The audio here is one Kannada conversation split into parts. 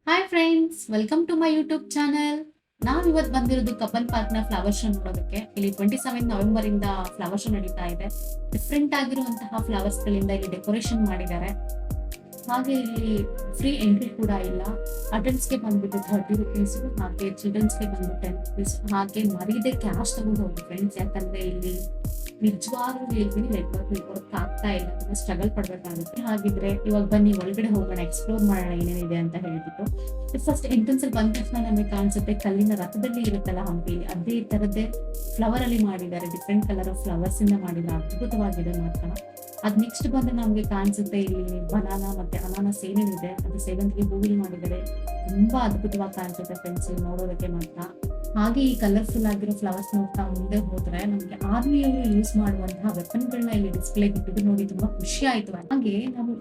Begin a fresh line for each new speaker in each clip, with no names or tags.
Hi friends, welcome to my YouTube channel. ನಾವ್ ಇವತ್ತು ಬಂದಿರೋದು ಕಬ್ಬನ್ ಪಾರ್ಕ್ ನ ಫ್ಲವರ್ ಶೋ ನೋಡೋದಕ್ಕೆ. ಇಲ್ಲಿ 27 ನವೆಂಬರ್ ಇಂದ ಫ್ಲವರ್ ಶೋ ನಡೀತಾ ಇದೆ. ಡಿಫ್ರೆಂಟ್ ಆಗಿರುವಂತಹ ಫ್ಲವರ್ಸ್ ಗಳಿಂದ ಇಲ್ಲಿ ಡೆಕೋರೇಷನ್ ಮಾಡಿದ್ದಾರೆ. ಹಾಗೆ ಇಲ್ಲಿ ಫ್ರೀ ಎಂಟ್ರಿ ಕೂಡ ಇಲ್ಲ. ಅಡಲ್ಟ್ಸ್ಗೆ ಬಂದ್ಬಿಟ್ಟು 30 ರುಪೀಸ್, ಹಾಗೆ ಚಿಲ್ಡ್ರನ್ಸ್ಗೆ ಬಂದ್ಬಿಟ್ಟು 10 ರುಪೀಸ್. ಹಾಗೆ ಮರೀದೆ ಕ್ಯಾಶ್ ತಗೊಂಡು ಹೋಗಿ ಫ್ರೆಂಡ್ಸ್, ಯಾಕಂದ್ರೆ ಇಲ್ಲಿ ನಿಜವಾಗ್ಲೂ ಹೇಳ್ತೀನಿ ನೆಟ್ವರ್ಕ್ ಆಗ್ತಾ ಇಲ್ಲ, ಅದನ್ನ ಸ್ಟ್ರಗಲ್ ಪಡ್ಬೇಕಾಗುತ್ತೆ. ಹಾಗಿದ್ರೆ ಇವಾಗ ಬನ್ನಿ ಒಳಗಡೆ ಹೋಗೋಣ, ಎಕ್ಸ್ಪ್ಲೋರ್ ಮಾಡೋಣ ಏನೇನಿದೆ ಅಂತ ಹೇಳ್ಬಿಟ್ಟು. ಫಸ್ಟ್ ಎಂಟ್ರೆನ್ಸ್ ಅಲ್ಲಿ ಬಂದ ತಕ್ಷಣ ನಮಗೆ ಕಾಣಿಸುತ್ತೆ ಕಲ್ಲಿನ ರಥದಲ್ಲಿ ಇರುತ್ತಲ್ಲ ಹಂಪಿಲಿ, ಅದೇ ತರದ್ದೇ ಫ್ಲವರ್ ಅಲ್ಲಿ ಮಾಡಿದ್ದಾರೆ. ಡಿಫ್ರೆಂಟ್ ಕಲರ್ ಆಫ್ ಫ್ಲವರ್ಸ್ ಇಂದ ಮಾಡಿದ್ದಾರೆ, ಅದ್ಭುತವಾಗಿದೆ ಮಾತ್ರ. ಅದ್ ನೆಕ್ಸ್ಟ್ ಬಂದ್ರೆ ನಮ್ಗೆ ಕಾಣಿಸುತ್ತೆ ಇಲ್ಲಿ ಬನಾನಾ ಮತ್ತೆ ಅನಾನಸ್ ಏನೇನಿದೆ ಅದು ಸೇವಂತಿಗೆ ಹೂವಿಲ್ ಮಾಡಿದ್ದಾರೆ. ತುಂಬಾ ಅದ್ಭುತವಾಗಿ ಕಾಣಿಸುತ್ತೆ ಫ್ರೆಂಡ್ಸ್ ನೋಡೋದಕ್ಕೆ ಮಾತ್ರ. ಹಾಗೆ ಈ ಕಲರ್ಫುಲ್ ಆಗಿರೋ ಫ್ಲವರ್ಸ್ ನೋಡ್ತಾ ಮುಂದೆ ಹೋದ್ರೆ ನಮ್ಗೆ ಆರ್ಮಿಯವರು ಯೂಸ್ ಮಾಡುವಂತಹ ವೆಪನ್ ಗಳನ್ನ ಇಲ್ಲಿ ಡಿಸ್ಪ್ಲೇ ಇಟ್ಟಿದ್ದು ನೋಡಿ ತುಂಬಾ ಖುಷಿ ಆಯ್ತು. ಹಾಗೆ ನಾವು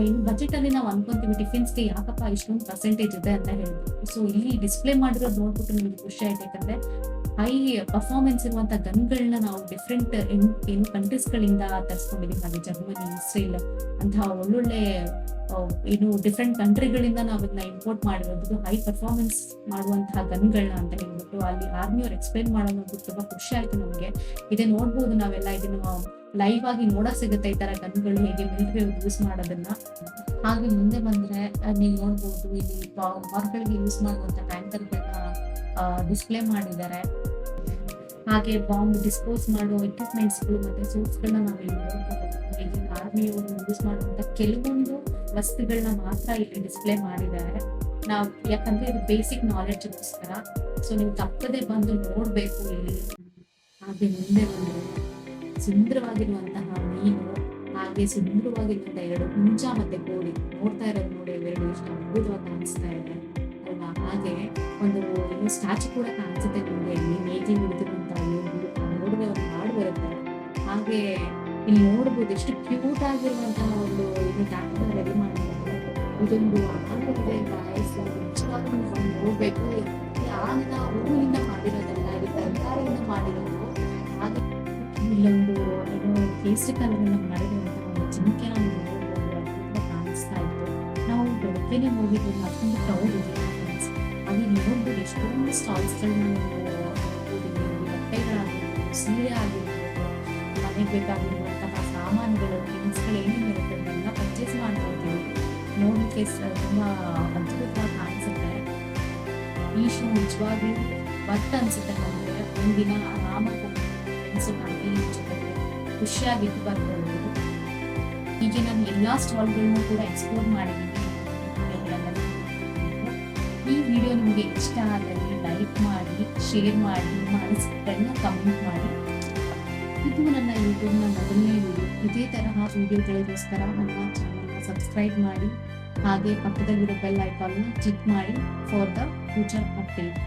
ಇನ್ನು ಬಜೆಟ್ ಅಲ್ಲಿ ನಾವು ಅನ್ಕೊಂತೀವಿ ಟಿಫಿನ್ಸ್ಗೆ ಯಾಕಪ್ಪ ಇಷ್ಟೊಂದು ಪರ್ಸೆಂಟೇಜ್ ಇದೆ ಅಂತ ಹೇಳ್ಬೋದು. ಸೊ ಇಲ್ಲಿ ಡಿಸ್ಪ್ಲೇ ಮಾಡಿರೋದು ನೋಡ್ಬಿಟ್ಟು ನಿಮ್ಗೆ ಖುಷಿ ಆಯ್ತು, ಯಾಕಂದ್ರೆ ಹೈ ಪರ್ಫಾರ್ಮೆನ್ಸ್ ಇರುವಂತಹ ಗನ್ಗಳನ್ನ ನಾವು ಡಿಫ್ರೆಂಟ್ ಏನು ಕಂಟ್ರೀಸ್ ಗಳಿಂದ ತರಿಸ್ಕೊಂಡಿದೀವಿ. ಹಾಗೆ ಜರ್ಮನಿ, ಇಸ್ರೇಲ್ ಅಂತಹ ಒಳ್ಳೊಳ್ಳೆ ಏನು ಡಿಫ್ರೆಂಟ್ ಕಂಟ್ರಿಗಳಿಂದ ನಾವು ಇದನ್ನ ಇಂಪೋರ್ಟ್ ಮಾಡಿರೋದು ಹೈ ಪರ್ಫಾರ್ಮೆನ್ಸ್ ಮಾಡುವಂತಹ ಗನ್ಗಳನ್ನ ಅಂತ ಹೇಳ್ಬಿಟ್ಟು ಅಲ್ಲಿ ಆರ್ಮಿಯವ್ರು ಎಕ್ಸ್ಪ್ಲೈನ್ ಮಾಡೋದು ತುಂಬಾ ಖುಷಿ ಆಯ್ತು ನಮ್ಗೆ. ಇದೇ ನೋಡ್ಬೋದು ನಾವೆಲ್ಲ ಇದನ್ನ ಲೈವ್ ಆಗಿ ನೋಡಕ್ ಸಿಗುತ್ತೆ, ಈ ತರ ಗನ್ಗಳು ಹೇಗೆ ಮಿಲಿಟರಿ ಯೂಸ್ ಮಾಡೋದನ್ನ. ಹಾಗೆ ಮುಂದೆ ಬಂದ್ರೆ ನೀವು ನೋಡ್ಬೋದು ಇಲ್ಲಿ ವಾರ್ಗಳಿಗೆ ಯೂಸ್ ಮಾಡುವಂತ ಟ್ಯಾಂಕರ್ಗಳನ್ನ ಡಿಸ್ಪ್ಲೇ ಮಾಡಿದ್ದಾರೆ. ಹಾಗೆ ಬಾಂಬ್ ಡಿಸ್ಪೋಸ್ ಮಾಡೋ ಎಕ್ವಿಪ್ಮೆಂಟ್ಸ್ಗಳು ಮತ್ತೆ ಸೂಟ್ಸ್ಗಳನ್ನ ನಾವು ಇಲ್ಲಿ ನೋಡ್ಬೋದು. ಈಗಿನ ಆರ್ಮಿಯವರು ಯೂಸ್ ಮಾಡುವಂತ ಕೆಲವೊಂದು ವಸ್ತುಗಳನ್ನ ಮಾತ್ರ ಇಲ್ಲಿ ಡಿಸ್ಪ್ಲೇ ಮಾಡಿದ್ದಾರೆ. ನಾವು ಯಾಕಂದ್ರೆ ಇದು ಬೇಸಿಕ್ ನಾಲೆಡ್ಜ್ಗೋಸ್ಕರ, ಸೊ ನೀವು ತಪ್ಪದೆ ಬಂದು ನೋಡ್ಬೇಕು ಇಲ್ಲಿ. ಹಾಗೆ ಮುಂದೆ ಬಂದ್ರೆ ಸುಂದರವಾಗಿರುವಂತಹ ಮೀನು, ಹಾಗೆ ಸುಂದರವಾಗಿರುವಂತಹ 2 ಹುಂಜ ಮತ್ತೆ ಕೋಳಿ ನೋಡ್ತಾ ಇರೋದು ನೋಡಿ, ಇವೆರಡು ಎಷ್ಟು ಅದ್ಭುತವಾಗಿ ಕಾಣಿಸ್ತಾ ಇದೆ ಅಲ್ವಾ. ಹಾಗೆ ಒಂದು ಏನು ಸ್ಟ್ಯಾಚು ಕೂಡ ಕಾಣಿಸುತ್ತೆ ನಿಮ್ಗೆ, ಇಲ್ಲಿ ನೇಜಿ ಹಿಡಿದಿರುವಂತಹ ನೋಡಿದ್ರೆ ಒಂದು ಹಾಡು ಬರುತ್ತೆ. ಹಾಗೆ ಇಲ್ಲಿ ನೋಡ್ಬೋದು ಎಷ್ಟು ಕ್ಯೂಟ್ ಆಗಿರುವಂತಹ ಒಂದು ಏನು ಟ್ಯಾಕ್ಟರ್ ರೆಡಿ ಮಾಡಿದ್ದಾರೆ. ಇದೊಂದು ಆನಂದಿದೆ ಗಾಯಸ್, ನಿಜವಾಗ್ಲೂ ನೀವು ನೋಡ್ಬೇಕು. ಆಗಿನ ಹೂವಿನಿಂದ ಮಾಡಿರೋದಲ್ಲ, ಇದು ತರಕಾರಿಯಿಂದ ಮಾಡಿರೋದು. ಹಾಗೆ ಇಲ್ಲೊಂದು ಏನೋ ಕೇಸರಿ ಕಲರಿಂದ ಮಾಡಿರುವಂತಹ ಒಂದು ಜಿಂಕೆನ ನೋಡ್ಬೋದು, ಅದ್ಭುತ ಕಾಣಿಸ್ತಾ ಇತ್ತು. ನಾವು ಬೆಳಗ್ಗೆನೆ ಹೋಗಿದ್ದು ಅಷ್ಟೊಂದು ಕ್ರೌಡ್ ಇರಲಿಲ್ಲ ಫ್ರೆಂಡ್ಸ್. ಹಾಗೆ ನೋಡ್ಬೋದು ಎಷ್ಟೊಂದು ಸ್ಟಾಲ್ಸ್ಗಳನ್ನ ಬಟ್ಟೆಗಳಾಗಿರ್ಬೋದು, ಸೀರೆ ಆಗಿರ್ಬೋದು, ಮನೆಗೆ ಬೇಕಾಗಿರುವಂತಹ ಸಾಮಾನುಗಳು, ಥಿಂಗ್ಸ್ಗಳು ಏನೇನಿರುತ್ತೆ ಅದನ್ನೆಲ್ಲ ಪರ್ಚೇಸ್ ಮಾಡ್ಕೊಳ್ತೀವಿ. ನೋಡಲಿಕ್ಕೆ ತುಂಬಾ ಅದ್ಭುತವಾಗಿ ಕಾಣಿಸುತ್ತೆ. ಈ ಶೋ ನಿಜವಾಗ್ಲೂ ವರ್ತ್ ಅನ್ಸುತ್ತೆ ನಮಗೆ. ಒಂದಿನ ಆರಾಮಾಗಿ ಫ್ಯಾಮಿಲಿ ಜೊತೆಗೆ ಖುಷಿಯಾಗಿದ್ದು ಬರ್ಬೋದು. ಹೀಗೆ ನಾನು ಎಲ್ಲಾ ಸ್ಟಾಲ್ಗಳನ್ನೂ ಕೂಡ ಎಕ್ಸ್ಪ್ಲೋರ್ ಮಾಡಿದ್ದೀನಿ. ಈ ವಿಡಿಯೋ ನಿಮಗೆ ಇಷ್ಟ ಆದಲ್ಲಿ ಲೈಕ್ ಮಾಡಿ, ಶೇರ್ ಮಾಡಿ, ನಿಮ್ಮ ಅನಿಸಿಕೆಗಳನ್ನ ಕಮೆಂಟ್ ಮಾಡಿ. ಇದು ನನ್ನ ಯೂಟ್ಯೂಬ್ನ ಮೊದಲನೇ ವಿಡಿಯೋ. ಇದೇ ತರಹ ವಿಡಿಯೋಗಳಿಗೋಸ್ಕರ ನನ್ನ ಚಾನಲ್ನ ಸಬ್ಸ್ಕ್ರೈಬ್ ಮಾಡಿ, ಹಾಗೆ ಪಕ್ಕದಲ್ಲಿರೋ ಬೆಲ್ ಐಕಾನ್ನ ಕ್ಲಿಕ್ ಮಾಡಿ ಫಾರ್ ದ ಫ್ಯೂಚರ್ ಅಪ್ಡೇಟ್.